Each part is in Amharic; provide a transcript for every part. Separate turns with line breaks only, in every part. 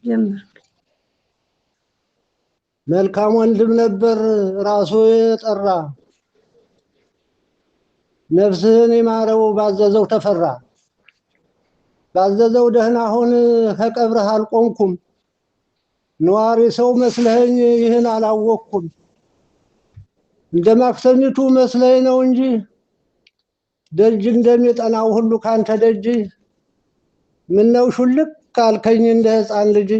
ጀምር።
መልካም ወንድም ነበር ራሱ የጠራ ነፍስህን ይማረው ባዘዘው ተፈራ። ባዘዘው ደህና ሁን ከቀብርህ አልቆምኩም ነዋሪ ሰው መስለኸኝ ይህን አላወቅኩም። እንደ ማክሰኝቱ መስለኝ ነው እንጂ ደጅ እንደሚጠናው ሁሉ ካንተ ደጅ ምነው ሹልክ ካልከኝ እንደ ሕፃን ልጅ።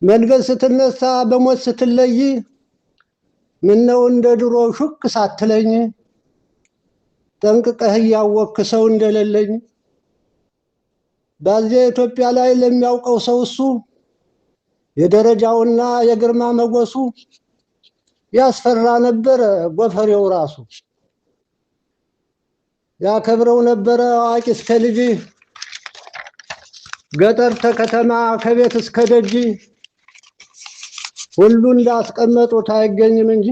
መንገድ ስትነሳ በሞት ስትለይ ምነው እንደ ድሮ ሹክ ሳትለኝ። ጠንቅቀህ እያወቅክ ሰው እንደሌለኝ በዚያ ኢትዮጵያ ላይ ለሚያውቀው ሰው እሱ የደረጃውና የግርማ መጎሱ ያስፈራ ነበረ ጎፈሬው ራሱ። ያከብረው ነበረ አዋቂ እስከ ልጅ ገጠር ተከተማ ከቤት እስከ ደጅ ሁሉ እንዳስቀመጡት አይገኝም እንጂ።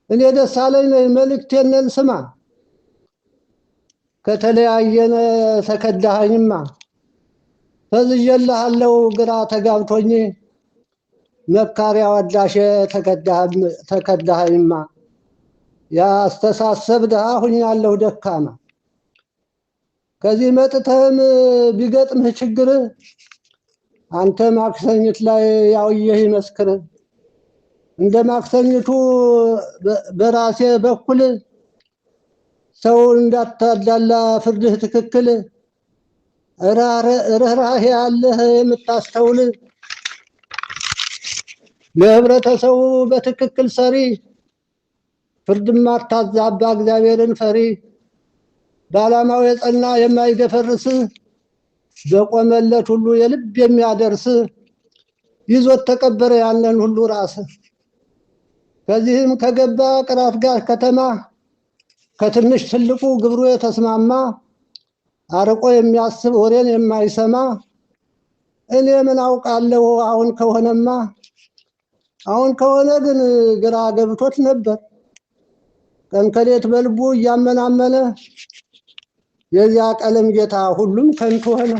እኔ ደስ አለኝ መልእክቴን ስማ ከተለያየነ ተከዳኸኝማ። ፈዝዤልሃለሁ ግራ ተጋብቶኝ መካሪያ ወዳሼ ተከዳኸኝማ። ያስተሳሰብ ድሃ ሁኛለሁ ደካማ። ከዚህ መጥተህም ቢገጥምህ ችግር አንተ ማክሰኝት ላይ ያውየህ ይመስክር። እንደ ማክሰኝቱ በራሴ በኩል ሰው እንዳታዳላ ፍርድህ ትክክል። ርህራሄ ያለህ የምታስተውል ለህብረተሰቡ በትክክል ሰሪ ፍርድ ማታዛባ እግዚአብሔርን ፈሪ። በዓላማው የጸና የማይደፈርስ በቆመለት ሁሉ የልብ የሚያደርስ ይዞት ተቀበረ ያንን ሁሉ ራስ። ከዚህም ከገባ ቅራት ጋር ከተማ ከትንሽ ትልቁ ግብሩ የተስማማ አርቆ የሚያስብ ወሬን የማይሰማ እኔ ምን አውቃለሁ አሁን ከሆነማ። አሁን ከሆነ ግን ግራ ገብቶት ነበር ቀን ከሌት በልቡ እያመናመነ የዚያ ቀለም ጌታ ሁሉም ከንቱ ሆነ።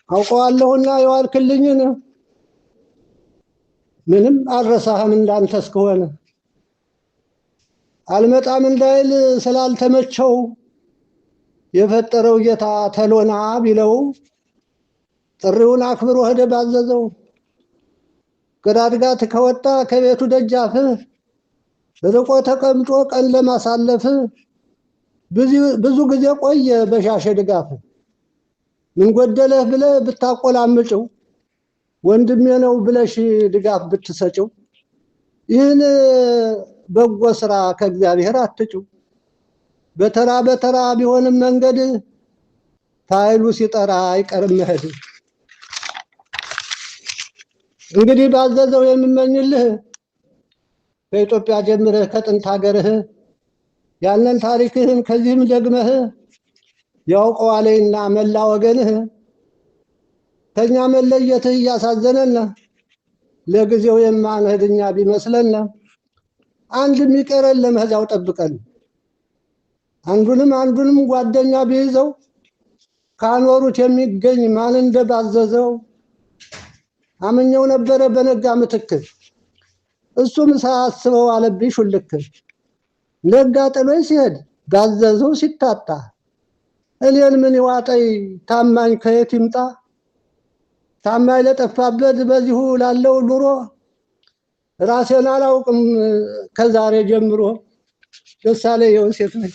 አውቀዋለሁና የዋልክልኝን ምንም አልረሳህም እንዳንተ እስከሆነ። አልመጣም እንዳይል ስላልተመቸው የፈጠረው ጌታ ተሎና ቢለው ጥሪውን አክብሮ ሄደ ባዘዘው። ግዳድጋት ከወጣ ከቤቱ ደጃፍ ርቆ ተቀምጦ ቀን ለማሳለፍ ብዙ ጊዜ ቆየ በሻሸ ድጋፍ። ምን ጎደለህ ብለህ ብታቆላምጭው ወንድሜ ነው ብለሽ ድጋፍ ብትሰጭው ይህን በጎ ስራ ከእግዚአብሔር አትጭው። በተራ በተራ ቢሆንም መንገድ ኃይሉ ሲጠራ አይቀርም መሄድ። እንግዲህ ባዘዘው የምመኝልህ ከኢትዮጵያ ጀምረህ ከጥንት ሀገርህ ያንን ታሪክህን ከዚህም ደግመህ ያውቀዋልና መላ ወገንህ። ከኛ መለየትህ እያሳዘነን ለጊዜው የማንሄድ እኛ ቢመስለን አንድ የሚቀረን ለመሄጃው ጠብቀን አንዱንም ጓደኛ ቢይዘው ካኖሩት የሚገኝ ማን እንደባዘዘው አምኘው ነበረ በነጋ ምትክ እሱም ሳያስበው አለብኝ ሹልክ። ነጋ ጥሎኝ ሲሄድ ባዘዘው ሲታጣ እኔን ምን ይዋጠኝ ታማኝ ከየት ይምጣ። ታማኝ ለጠፋበት በዚሁ ላለው ኑሮ ራሴን አላውቅም ከዛሬ ጀምሮ። ደሳሌ ዮሴፍ ነኝ።